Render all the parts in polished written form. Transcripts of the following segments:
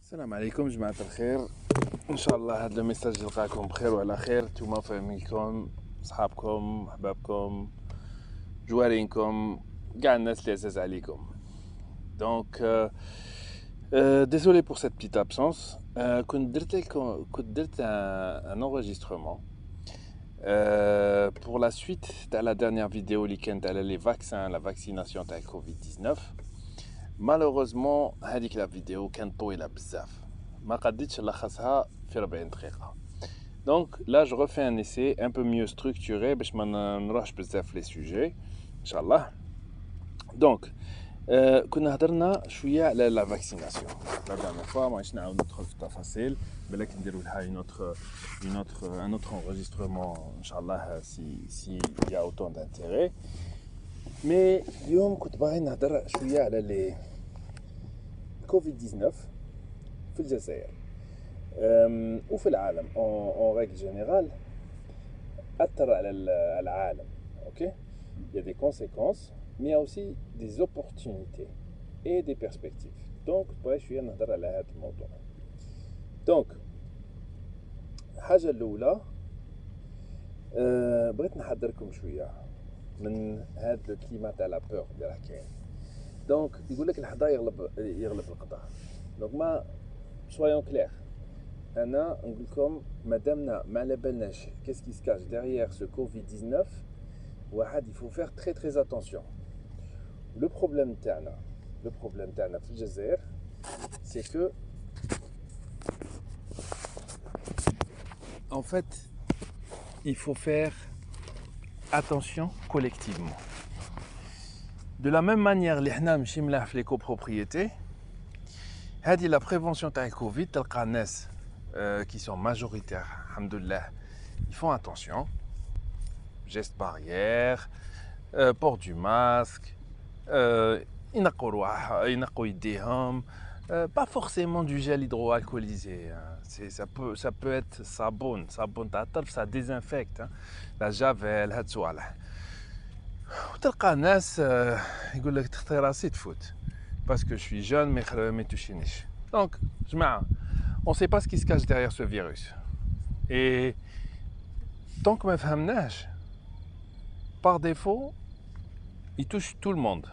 السلام عليكم جماعة الخير. إن شاء الله هذا الميساج يلقاكم بخير وعلى خير، نتوما فاميلكم صحابكم أحبابكم جوارينكم كاع الناس اللي عزاز عليكم. دونك désolé pour cette petite absence. كنت درت un enregistrement pour la suite de la dernière vidéo اللي كانت على les vaccins, la vaccination تاع Covid-19. Malheureusement هذيك لا فيديو كانت طويله بزاف، ما قديتش نلخصها في 40 دقيقه. Donc là je refais un essai un peu mieux structuré باش ما نروحش بزاف لي سوجي ان شاء الله. دونك كنا هضرنا شويه على لا فاكسيناسيون لا dernière fois، ماشي نعاود ندخل في التفاصيل، بالك نديروا لها un autre enregistrement ان شاء الله si il y a autant d'intérêt. مي اليوم كنت باغي نهضر شويه على لي كوفيد-19 في الجزائر وفي العالم en règle générale. أثر على العالم. OK. Il y a des conséquences mais il y a aussi des opportunités et des perspectives. donc باغي شويه نهضر على هذا الموضوع. donc الحاجه الاولى بغيت نحضركم شويه من هذا الكليما تاع لا بور اللي راه كاين. دونك يقول لك الحظ يغلب القضاء. دونك ما soyons clairs. انا نقول لكم مادامنا ما على بالناش qu'est-ce qui se cache derrière ce Covid-19 واحد il faut faire très très attention. le problème تاعنا في الجزائر c'est que en fait il faut faire attention collectivement. De la même manière اللي حنا ماشي ملاح في لي copropriétés، هذه لا بريفونسيون تاع الكوفيد تلقى الناس qui sont majoritaires alhamdoulilah ils font attention, gestes barrières, port du masque, ينقوا يديهم, pas forcément du gel hydroalcoolisé, ça peut être صابون تاع الطرف, ça désinfecte, la javel, هاد صوالح. وتلقى الناس يقول لك تخطي راسي تفوت parce que je suis jeune ما توشينيش. donc جماعه on sait pas ce qui se cache derrière ce virus, et tant que ما فهمناش par défaut il touche tout le monde.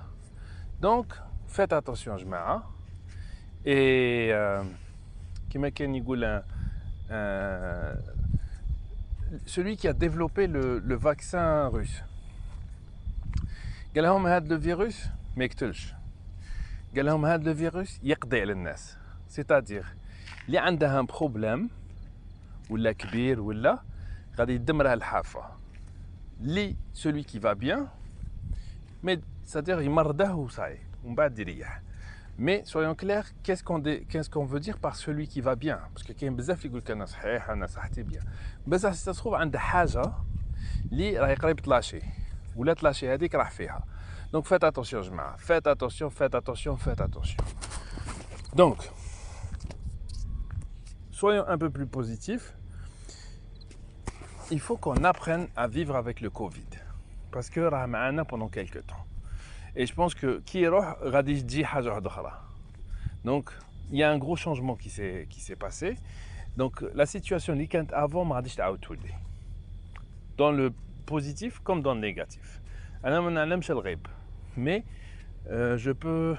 donc faites attention جماعه. et كما كان يقول celui qui a développé le vaccin russe قال لهم هذا الفيروس ما يقتلش، قال لهم هذا الفيروس يقضي على الناس. c'est-à-dire اللي عندها بروبليم ولا كبير ولا غادي يدمرها الحافه. لي celui qui va bien mais c'est-à-dire يمرضه وصاي ومن بعد يريح. mais soyons clairs, qu'est-ce qu'on veut dire par celui qui va bien, parce que كاين بزاف يقول لك انا صحيح انا صحتي بيان، بصح تتخوف عند حاجه اللي راهي قريب تلاشي ولا تلاشي هذيك راح فيها. donc faites attention جماعه, faites attention. donc soyons un peu plus positifs. il faut qu'on apprenne à vivre avec le Covid parce que راه معنا pendant quelques temps. et je pense que كي يروح غادي تجي حاجه واحده اخرى. donc il y a un gros changement qui s'est passé. donc la situation اللي كانت avant ما غاديش تعاود تولي, dans le positif comme dans le négatif. انا ما نعلمش الغيب mais je peux,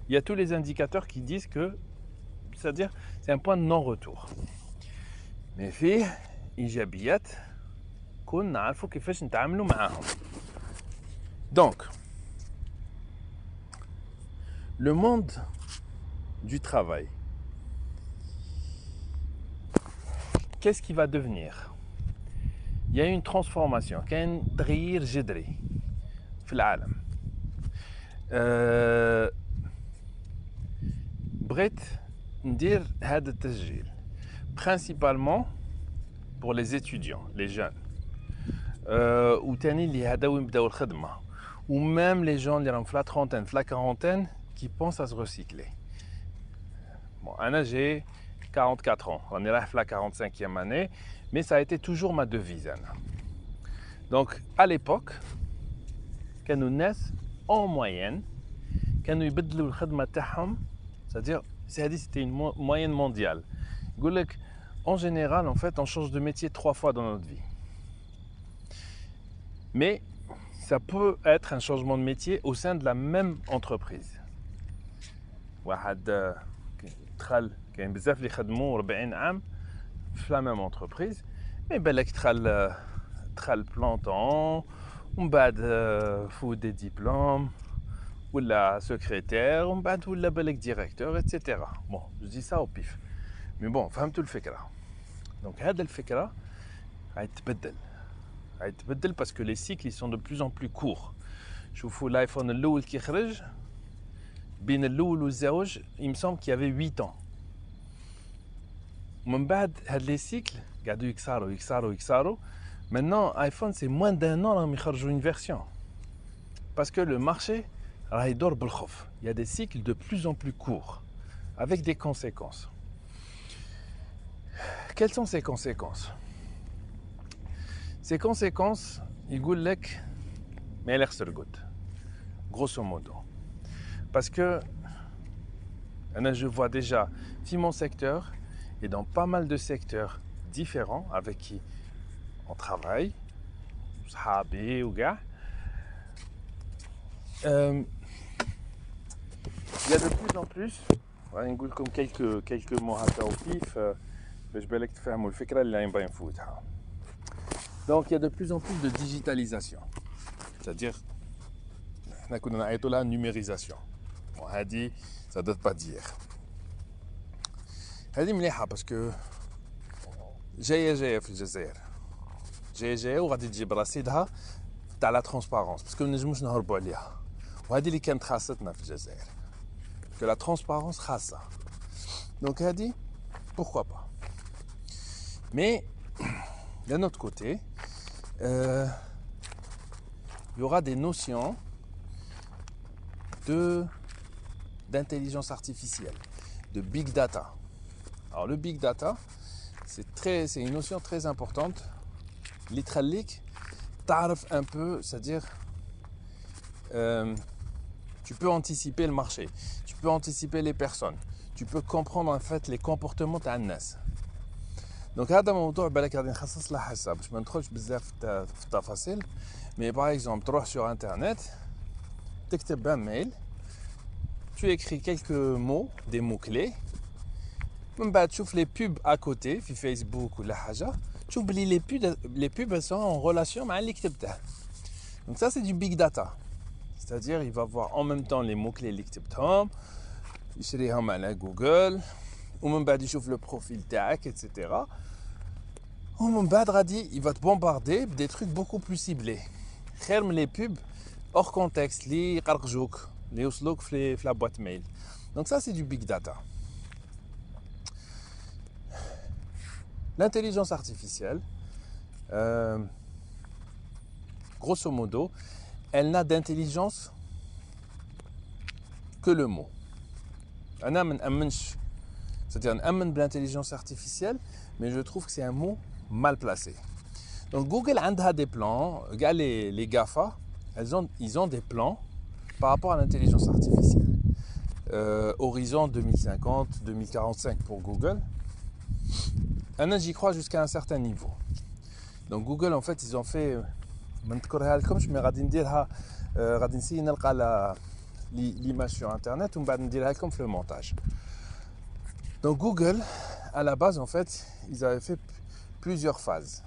il y a tous les indicateurs qui disent que, c'est-à-dire c'est un point de non-retour. mais فيه ايجابيات كون نعرفوا كيفاش نتعاملوا معاهم. donc le monde du travail, qu'est-ce qui va devenir? il y a une transformation, كاين تغيير جذري في العالم. بغيت ندير هذا التسجيل principalement pour les étudiants, les jeunes, وتاني اللي هداو يبداو الخدمه, ou même les gens اللي راهم في la trentaine, في la quarantaine, qui pensent à se recycler. bon, انا j'ai 44 ans, راني رايح في la 45e année, mais ça a été toujours ma devise انا. donc à l'époque كانوا الناس en moyenne كانوا يبدلوا الخدمه تاعهم c'est-à-dire c'était une moyenne mondiale. En général, en fait, on change de métier 3 fois dans notre vie. Mais ça peut être un changement de métier au sein de la même entreprise. واحد دخل كاين بزاف اللي خدموا 40 عام في la même entreprise, mais بالك دخل planton ومن بعد فوت des diplômes ولا secrétaire ومن بعد ولا بالك directeur etc. Bon, je dis ça au pif. Mais bon, فهمتوا الفكرة. Donc هذا الفكرة غيتبدل parce que les cycles ils sont de plus en plus courts. شوفوا الايفون الاول كي خرج بين الاول والزوج il me semble qu'il y avait 8 ans. ومن بعد هاد les cycles قاعدوا يكسروا. Maintenant iPhone c'est moins d'un an راهم يخرجوا une version. Parce que le marché راه يدور بالخوف. Il y a des cycles de plus en plus courts avec des conséquences. Quelles sont ces conséquences? Ces conséquences, يقول لك ما يليق سرقت. Grosso modo. Parce que je vois déjà dans mon secteur et dans pas mal de secteurs différents avec qui on travaille, صحابي وكاع. Il y a de plus en plus, نقول لكم quelques mots هكا au pif باش بالك تفهموا الفكرة اللي راهي باغي نفوتها. Donc il y a de plus en plus de digitalisation. C'est-à-dire حنا كنا نعيطوا لها numérisation. Bon, هذه ça date pas d'hier. هذه مليحة parce que جاية في الجزائر. جاية وغادي تجيب رصيدها تاع لا ترونسبارونس باسكو ما نجموش نهربوا عليها. وهذه اللي كانت خاصتنا في الجزائر. Que la transparence خاصة. Donc هذه pourquoi pas. Mais d'un autre côté, il y aura des notions d'intelligence artificielle, de big data. Alors le big data, c'est une notion très importante. Literalik, تعرف un peu, c'est-à-dire tu peux anticiper le marché, tu peux anticiper les personnes, tu peux comprendre en fait les comportements تاع الناس. Donc هذا موضوع بالك غادي نخصص له حصه باش ما ندخلش بزاف في التفاصيل. Mais par exemple, تروح sur internet, تكتب un mail, tu écris quelques mots, des mots clés. من بعد تشوف les pubs à côté في فيسبوك ولا حاجه تشوف بلي les pubs sont en relation مع اللي كتبته. Donc ça c'est du big data. C'est-à-dire il va voir en même temps les mots clés اللي كتبتهم يشريهم على جوجل ومن بعد يشوف le profil تاعك etc. ومن بعد غادي il va te bombarder des trucs beaucoup plus ciblés. خير من les pubs hors contexte اللي يقرقجوك اللي يوصلوك في la boîte mail. Donc ça c'est du big data. L'intelligence artificielle, grosso modo, elle n'a d'intelligence que le mot. C'est-à-dire un l'intelligence artificielle, mais je trouve que c'est un mot mal placé. Donc Google a des plans, les GAFA, ils ont des plans par rapport à l'intelligence artificielle. Horizon 2050, 2045 pour Google. J'y crois jusqu'à un certain niveau. Donc Google en fait ils ont fait l'image sur internet ou le montage. Donc Google à la base en fait ils avaient fait plusieurs phases.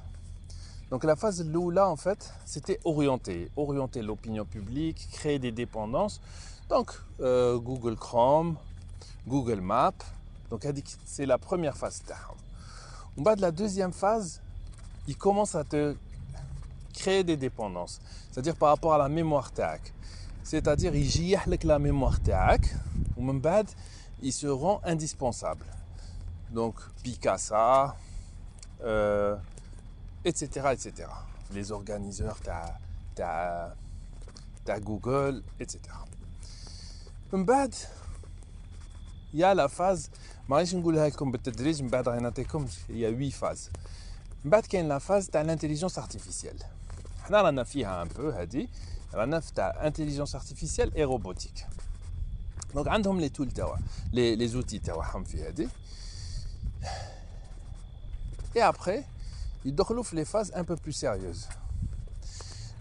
Donc la phase là en fait c'était orienter l'opinion publique, créer des dépendances. Donc Google Chrome, Google Maps. Donc c'est la première phase. En bas de la deuxième phase, il commence à te créer des dépendances. C'est-à-dire par rapport à la mémoire TAC. C'est-à-dire, il gère la mémoire TAC, ou même bad, ils seront indispensables. Donc, Picasa, etc., etc. Les organiseurs, t'as Google, etc. Même bad, il y a la phase. Il y a 8 phases. Il y a la phase de l'intelligence artificielle. On a un peu l'intelligence artificielle et robotique. Donc عندهم les tools تاعهم les outils تاعهم في هذه. Et après يدخلوا في les phases un peu plus sérieuses.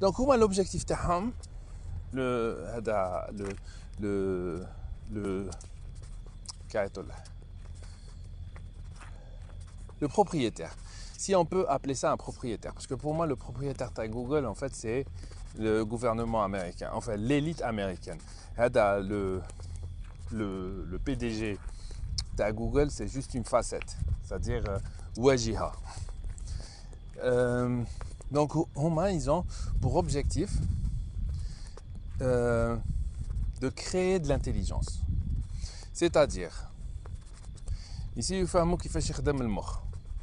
Donc هما l'objectif تاعهم le propriétaire. Si on peut appeler ça un propriétaire, parce que pour moi le propriétaire de Google en fait c'est le gouvernement américain, enfin l'élite américaine. Le PDG de Google c'est juste une facette, c'est-à-dire wajiha. Donc ils ont pour objectif de créer de l'intelligence. C'est-à-dire, ici, il faut qu'il fasse يخدم المخ.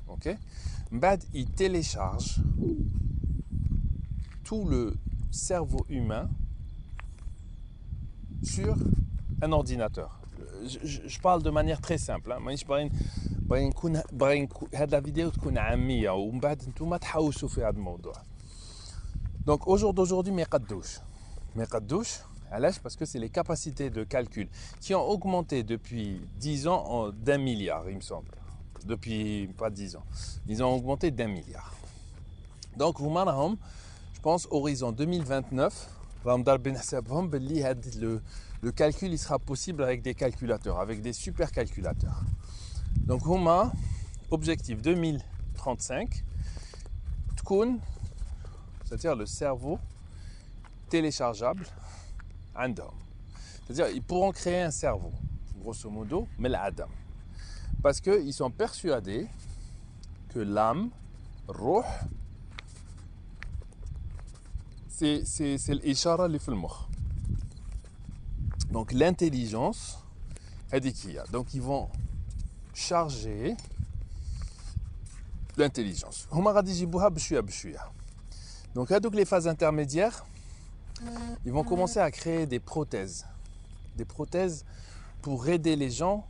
Ok? Il télécharge tout le cerveau humain sur un ordinateur. Je parle de manière très simple. هذا الفيديو تكون عامية ومن بعد نتوما تحوسوا في هذا الموضوع. Donc au jour d'aujourd'hui ما يقدوش. Parce que c'est les capacités de calcul qui ont augmenté depuis 10 ans d'1 milliard, il me semble. Depuis pas 10 ans. Ils ont augmenté d'1 milliard. Donc, je pense, horizon 2029, le calcul il sera possible avec des calculateurs, avec des supercalculateurs. Donc, objectif 2035, c'est-à-dire le cerveau téléchargeable. C'est-à-dire ils pourront créer un cerveau, grosso modo, mais l'adam. Parce qu'ils sont persuadés que l'âme, roh, c'est l'ishara li fil mokh. Donc l'intelligence, hadikia. Donc ils vont charger l'intelligence. Huma ghadi jibuha bshouya bshouya. Donc les phases intermédiaires, ils vont commencer à créer des prothèses pour aider les gens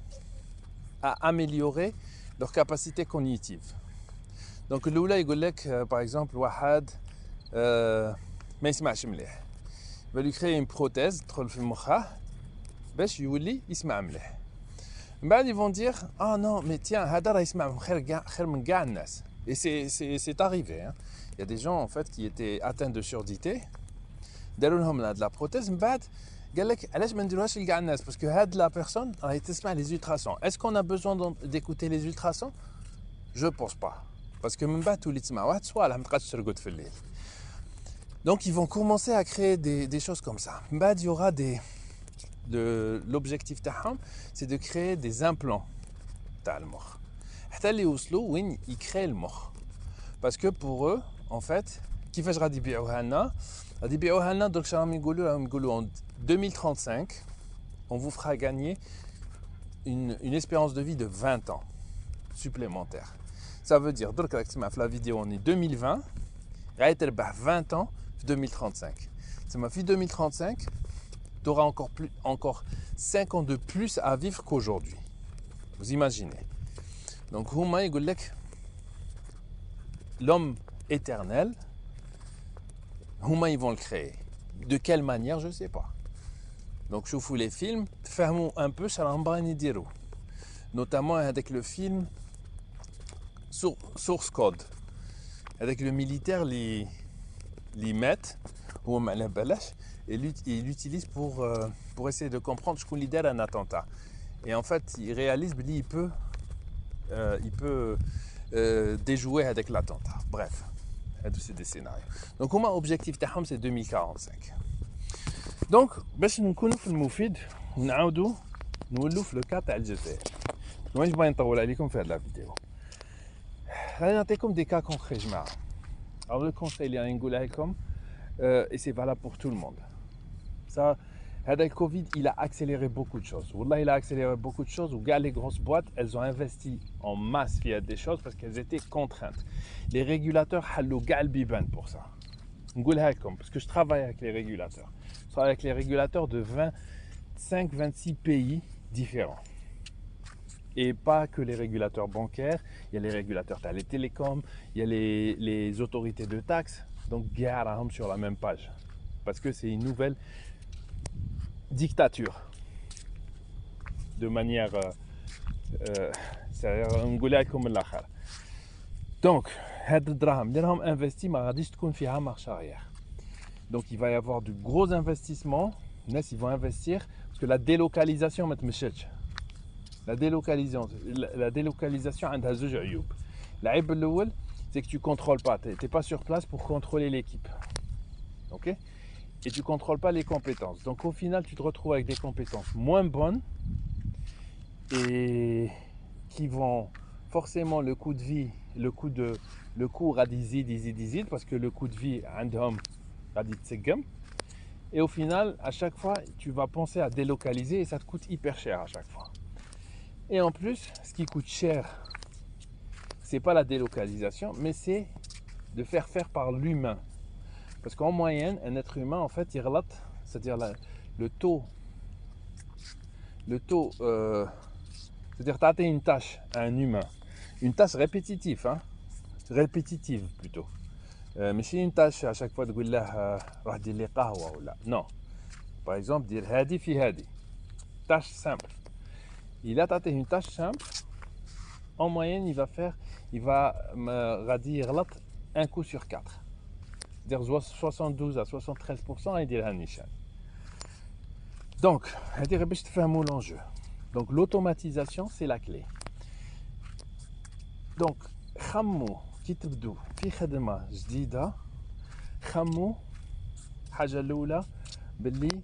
à améliorer leur capacité cognitive. Donc l'oula يقولك par exemple واحد ما يسمعش مليح. Il va lui créer une prothèse تدخل في مخه باش يولي يسمع مليح. من بعد ils vont dire ah non mais tiens هذا راه يسمع خير من كاع الناس. Et c'est arrivé hein. Il y a des gens en fait qui étaient atteints de surdité. داروا لهم هاد لا بروتيز من بعد قال لك علاش ما نديروهاش لكاع الناس باسكو هاد لا بيرسون راهي تسمع لي زولتراسون. Est-ce qu'on a besoin d'écouter les ultrasons? Je pense pas. Parce que من بعد تولي تسمع واحد صوالح ما تبقاش ترقد في الليل. Donc ils vont commencer à créer des choses comme ça. من بعد il y aura l'objectif تاعهم c'est de créer des implants تاع المخ. حتى اللي يوصلوا وين يكري المخ. Parce que pour eux en fait كيفاش غادي يبيعوها لنا؟ غادي يبيعوها لنا درك راهم يقولوا en 2035 on vous fera gagner une espérance de vie de 20 ans supplémentaires. Ça veut dire درك راك تسمع في la vidéo on est 2020 غادي تربح 20 ans في 2035. تسمى في 2035 tu auras encore 5 ans de plus à vivre qu'aujourd'hui. Vous imaginez. Donc هما يقول لك l'homme éternel, ils vont le créer. De quelle manière, je ne sais pas. Donc, je vous les films, fermons un peu Chalambrani-Diro. Notamment avec le film Source Code. Avec le militaire, les mettent, et il l'utilise pour essayer de comprendre ce qu'on lidère un attentat. Et en fait, il réalise qu'il peut déjouer avec l'attentat. Bref. C'est des scénarios. Donc, mon objectif c'est 2045. Donc, باش نكونوا في المفيد ونعاودوا نولوا في الكا تاع الجزائر. مانيش باغي نطول عليكم في هذه الفيديو. غادي نعطيكم دي كا كونكري جماعه. Alors le conseil اللي غادي نقولها لكم et c'est valable pour tout le monde. Ça le Covid, il a accéléré beaucoup de choses. Wallah, il a accéléré beaucoup de choses. Où les grosses boîtes, elles ont investi en masse via des choses parce qu'elles étaient contraintes. Les régulateurs, hallou gal biban pour ça. Parce que je travaille avec les régulateurs. Je travaille avec les régulateurs de 25-26 pays différents. Et pas que les régulateurs bancaires. Il y a les régulateurs les télécoms, il y a les autorités de taxes. Donc, garaham sur la même page. Parce que c'est une nouvelle dictature. de manière نقولها لكم من الاخر. Donc هاد الدراهم اللي راهم انفستي ما غاديش تكون فيها مارش arrière. Donc il va y avoir du gros investissement. الناس ils vont investir parce que la délocalisation ما تمشاتش. La délocalisation عندها زوج عيوب. العيب الاول c'est que tu contrôles pas, t'es pas sur place pour contrôler l'équipe. OK? Et tu contrôles pas les compétences. Donc au final, tu te retrouves avec des compétences moins bonnes et qui vont forcément le coût de vie, le coût radis yzid parce que le coût de vie عندهم radis tsegem. Et au final, à chaque fois, tu vas penser à délocaliser et ça te coûte hyper cher à chaque fois. Et en plus, ce qui coûte cher, c'est pas la délocalisation, mais c'est de faire par l'humain. Parce qu'en moyenne, un être humain, en fait, il relate, c'est-à-dire le taux, c'est-à-dire tu as une tâche à un humain, une tâche répétitive, hein, répétitive plutôt. Mais c'est une tâche à chaque fois de dire راح دير لي قهوة ou là. Non. Par exemple, dire هادي في هادي. Tâche simple. Il a tâté une tâche simple. En moyenne, il va dire un coup sur 4. C'est-à-dire 72 à 73% il dit Nishan. Donc, l'enjeu. Donc, l'automatisation, c'est la clé. Donc, خمو كي تبدو في خدمة جديدة خمو حاجة الأولى باللي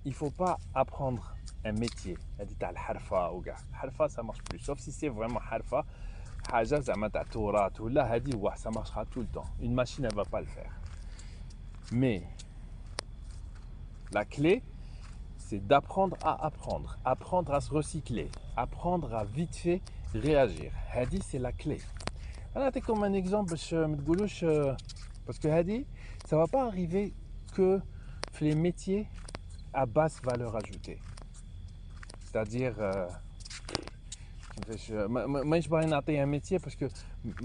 il faut pas apprendre un métier. هذه تاع الحرفة وكاع الحرفة ça marche plus sauf si c'est vraiment حرفة حاجة زعما تاع تراث ولا هذه واه ça marchera tout le temps. Une machine elle va pas le faire. Mais la clé c'est d'apprendre à apprendre, apprendre à se recycler, apprendre à vite fait réagir. هذه c'est la clé. أنا أعطيكم un exemple باش ما تقولوش parce que هذه ça va pas arriver que les métiers à basse valeur ajoutée. C'est-à-dire مانيش باغي نعطي un métier parce que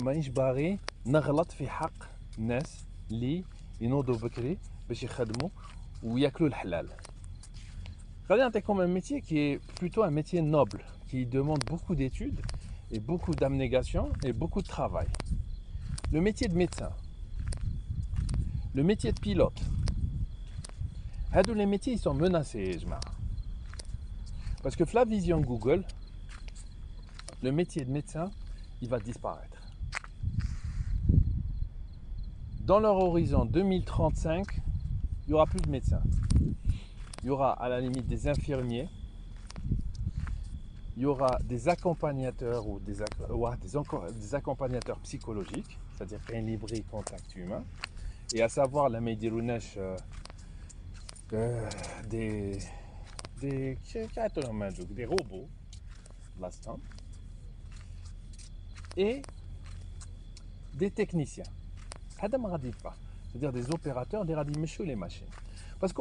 مانيش باغي نغلط في حق الناس اللي ينوضوا بكري باش يخدموا وياكلوا الحلال. غادي نعطيكم un métier qui est plutôt un métier noble, qui demande beaucoup d'études et beaucoup d'abnégation et beaucoup de travail. Le métier de médecin, le métier de pilote. Les métiers ils sont menacés, parce que la vision Google, le métier de médecin, il va disparaître. Dans leur horizon 2035, il n'y aura plus de médecins. Il y aura à la limite des infirmiers, il y aura des accompagnateurs ou des accompagnateurs psychologiques, c'est-à-dire un livré contact humain, et à savoir la médirounesh des robots l'instant et des techniciens. C'est-à-dire des opérateurs des radimeshou les machines. Parce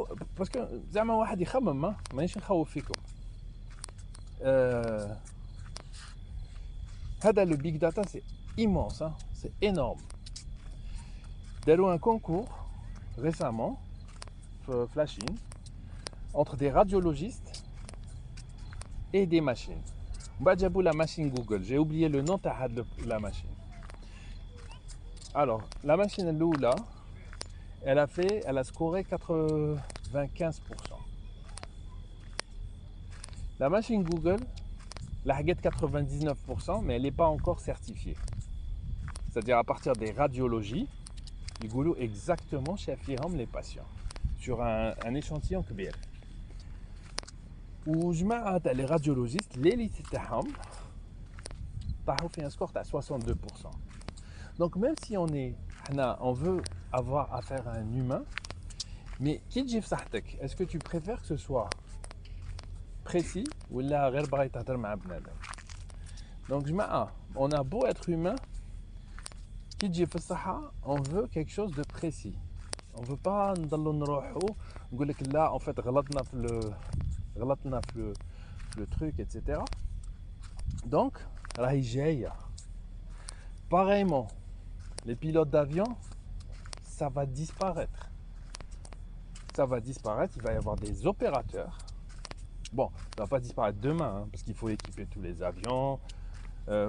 que زعما واحد يخمم مانيش نخوف فيكم. Le big data c'est immense, hein, c'est énorme. Dalo un concours récemment flashing entre des radiologistes et des machines. Badjabou la machine Google, j'ai oublié le nom de la machine. Alors, la machine Lula, elle a scoré 95%. La machine Google, la haguette 99%, mais elle n'est pas encore certifiée. C'est-à-dire à partir des radiologies, ils goulou exactement chez les patients sur un échantillon كبير. وجماعة les radiologistes l'élite تاعهم طاحوا في un score à 62%. Donc même si on veut avoir affaire à un humain, mais qui تجي في صحتك, est-ce que tu préfères que ce soit précis ou là غير باغي تهضر مع بنادم. Donc جماعة, on a beau être humain, qui تجي في الصحة, on veut quelque chose de précis. On veut pas نضلوا نروحوا نقول لك لا en fait غلطنا في le truc etc. Donc راهي جاية. Pareillement, les pilotes d'avion, ça va disparaître. Ça va disparaître, il va y avoir des opérateurs Bon, ça ne va pas disparaître demain, hein, parce qu'il faut équiper tous les avions.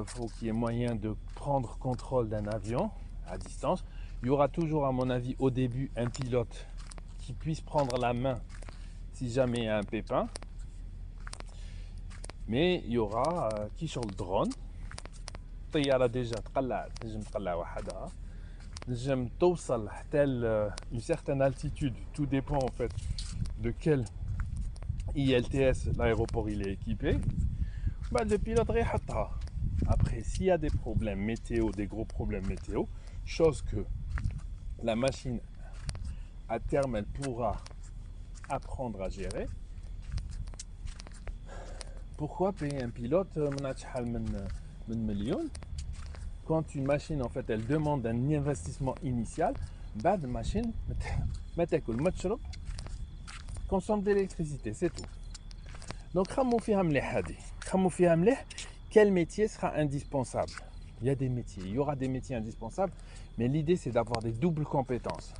Faut qu'il y ait moyen de prendre contrôle d'un avion à distance. Il y aura toujours, à mon avis, au début, un pilote qui puisse prendre la main si jamais il y a un pépin. Mais il y aura qui sur le drone. الطيارة déjà تقلعت تنجم تقلع وحدها تنجم توصل حتى une certaine altitude, tout dépend en fait de quel ILTS l'aéroport il est équipé. Bah, le pilote réhatra. Après, s'il y a des problèmes météo, des gros problèmes météo, chose que la machine à terme elle pourra apprendre à gérer. Pourquoi payer un pilote million quand une machine en fait elle demande un investissement initial, bah de machine consomme de l'électricité, c'est tout. Donc quel métier sera indispensable? Il y a des métiers, il y aura des métiers indispensables, mais l'idée c'est d'avoir des doubles compétences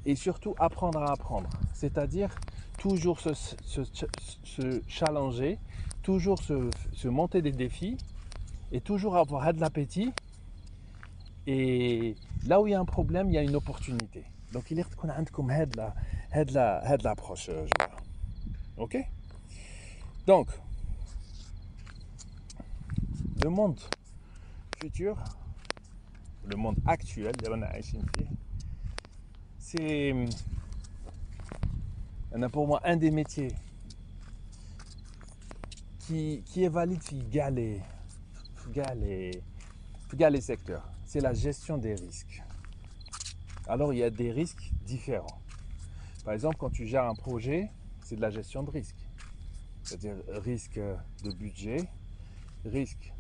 et surtout apprendre à apprendre, c'est-à-dire toujours se challenger, toujours se monter des défis et toujours avoir de l'appétit. Et là où il y a un problème, il y a une opportunité. Donc il est qu'on a l'approche. Ok? Donc, le monde futur, le monde actuel, c'est pour moi un des métiers qui est valide dans les secteurs. C'est la gestion des risques. Alors il y a des risques différents. Par exemple, quand tu gères un projet, c'est de la gestion de risque. C'est-à-dire risque de budget, risque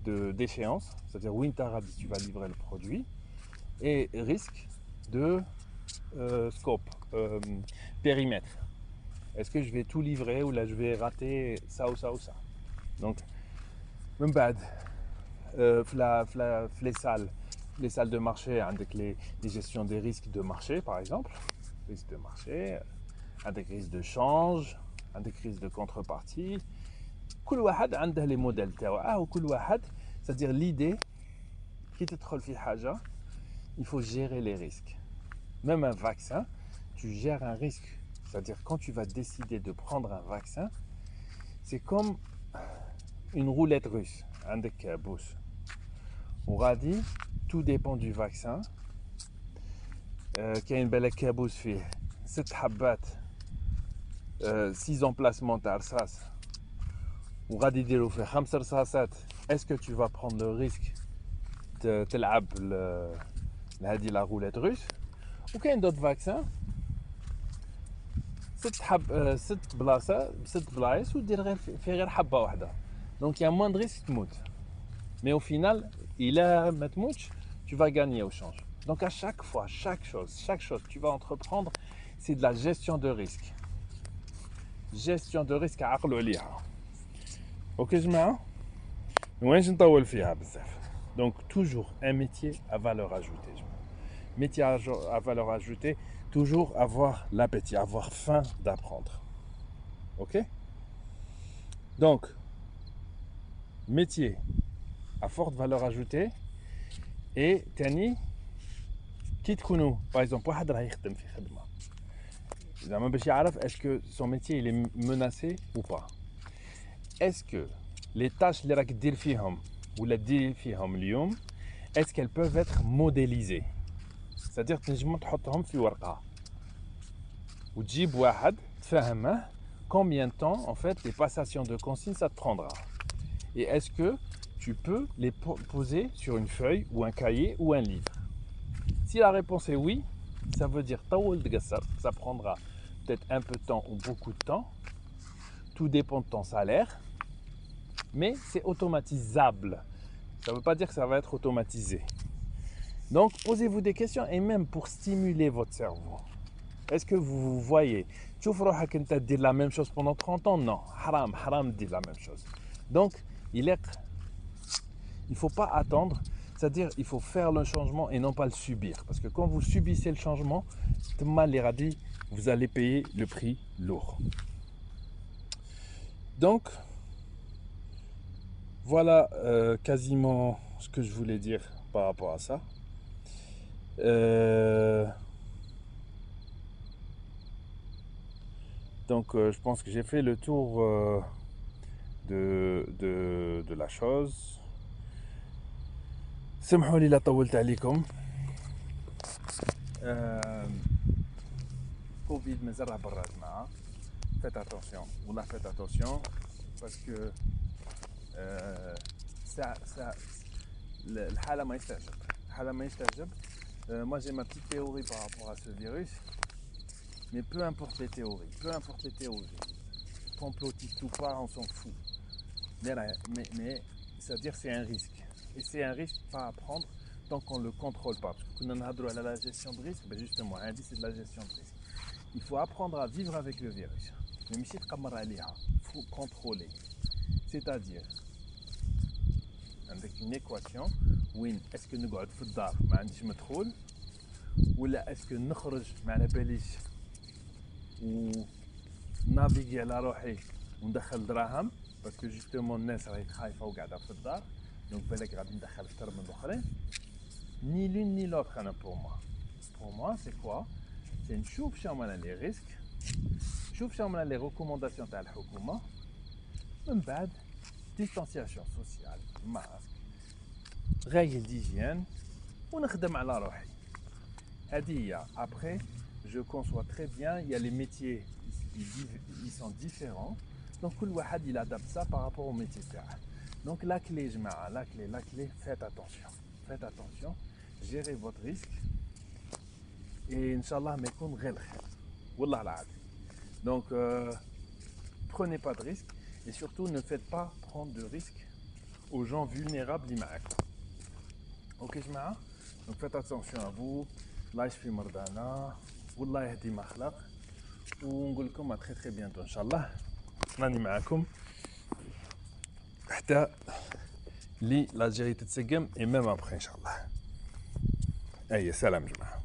d'échéance, c'est-à-dire où tu vas livrer le produit, et risque de scope, périmètre. Est-ce que je vais tout livrer ou là je vais rater ça ou ça ou ça? Donc, même bad. Les salles de marché, avec les gestions des risques de marché, par exemple, risques de marché, avec risques de change, avec risques de contrepartie. كل واحد عنده les modèles تاعو وكل واحد, c'est-à-dire l'idée qui تدخل في حاجة, il faut gérer les risques. Même un vaccin, tu gères un risque. C'est-à-dire quand tu vas décider de prendre un vaccin, c'est comme une roulette russe, عندك بوس. وغادي tout dépend du vaccin. كاين بالك كابوس فيه 6 حبات 6 emplacements تاع رصاص وغادي يديروا فيه 5 رصاصات. Est-ce que tu vas prendre le risque تلعب هذه la roulette russe? وكاين d'autres vaccins 6 بلايص ودير غير فيه غير حبه واحده. Donc il y a moins de risques تموت. Mais au final, tu vas gagner au change. Donc à chaque fois, chaque chose que tu vas entreprendre, c'est de la gestion de risque. Gestion de risque à عقلوا عليها. Ok جماعة؟ وينش نطول فيها بزاف. Donc toujours un métier à valeur ajoutée. Métier à valeur ajoutée, toujours avoir l'appétit, avoir faim d'apprendre. Ok? Donc métier à forte valeur ajoutée et تاني كي تكونوا par exemple واحد راه يخدم في خدمه زعما باش يعرف est-ce que son métier il est menacé ou pas. Est-ce que les tâches اللي راك دير فيهم ولا دير فيهم اليوم est-ce qu'elles peuvent être modélisées, c'est-à-dire تنجم تحطهم في ورقه وتجيب واحد تفهمه combien de temps en fait les passations de consignes ça te prendra, et est-ce que tu peux les poser sur une feuille ou un cahier ou un livre. Si la réponse est oui, ça veut dire ça prendra peut-être un peu de temps ou beaucoup de temps. Tout dépend de ton salaire, mais c'est automatisable. Ça ne veut pas dire que ça va être automatisé. Donc posez-vous des questions, et même pour stimuler votre cerveau. Est-ce que vous voyez, tu vas dire la même chose pendant 30 ans? Non, haram dire la même chose. Donc il ne faut pas attendre, c'est-à-dire il faut faire le changement et non pas le subir. Parce que quand vous subissez le changement, vous allez payer le prix lourd. Donc, voilà quasiment ce que je voulais dire par rapport à ça. Donc, je pense que j'ai fait le tour de la chose. سمحوا لي لا طولت عليكم. كوفيد مازال راه برا جماعة. Faites attention. والله faites attention parce que الحالة ما يستعجب. الحالة ما يستعجب. Moi j'ai ma petite théorie par rapport à ce virus. Mais peu importe les théories, complotistes ou pas, on s'en fout. Mais c'est-à-dire c'est un risque. Et c'est un risque pas à prendre tant qu'on ne le contrôle pas. Parce que quand on a la gestion de risque, ben justement, c'est de la gestion de risque. Il faut apprendre à vivre avec le virus. Mais il faut contrôler. C'est-à-dire, avec une équation, وين est-ce que نقعد في الدار ما عنديش مدخول ولا est-ce que نخرج ما على باليش ونافيغي على روحي وندخل دراهم باسكو جوستومون الناس راهي خايفه وقاعده في الدار دونك بالك غادي ندخل اكثر من الاخرين ni l'une ni l'autre pour moi c'est quoi c'est نشوف شنو هما لي ريسك نشوف شنو هما لي ريكومونداسيون تاع الحكومه من بعد distanciation sociale ماسك règles d'hygiène ونخدم على روحي هذه هي après je conçois très bien il y a les métiers ils sont différents donc كل واحد il adapte ça par rapport au métier تاعه donc la clé جماعه la clé faites attention gérez votre risque et inchallah ما يكون غير الخير والله العظيم donc prenez pas de risques et surtout ne faites pas prendre de risques aux gens vulnérables اللي معاكم ok جماعه donc faites attention à vous الله يشفي مرضانا والله يهدي ما خلق ونقول لكم très très bientôt ان شاء الله راني معاكم حتى لي لاجيري تتسقم et même après ان شاء الله اي سلام جماعه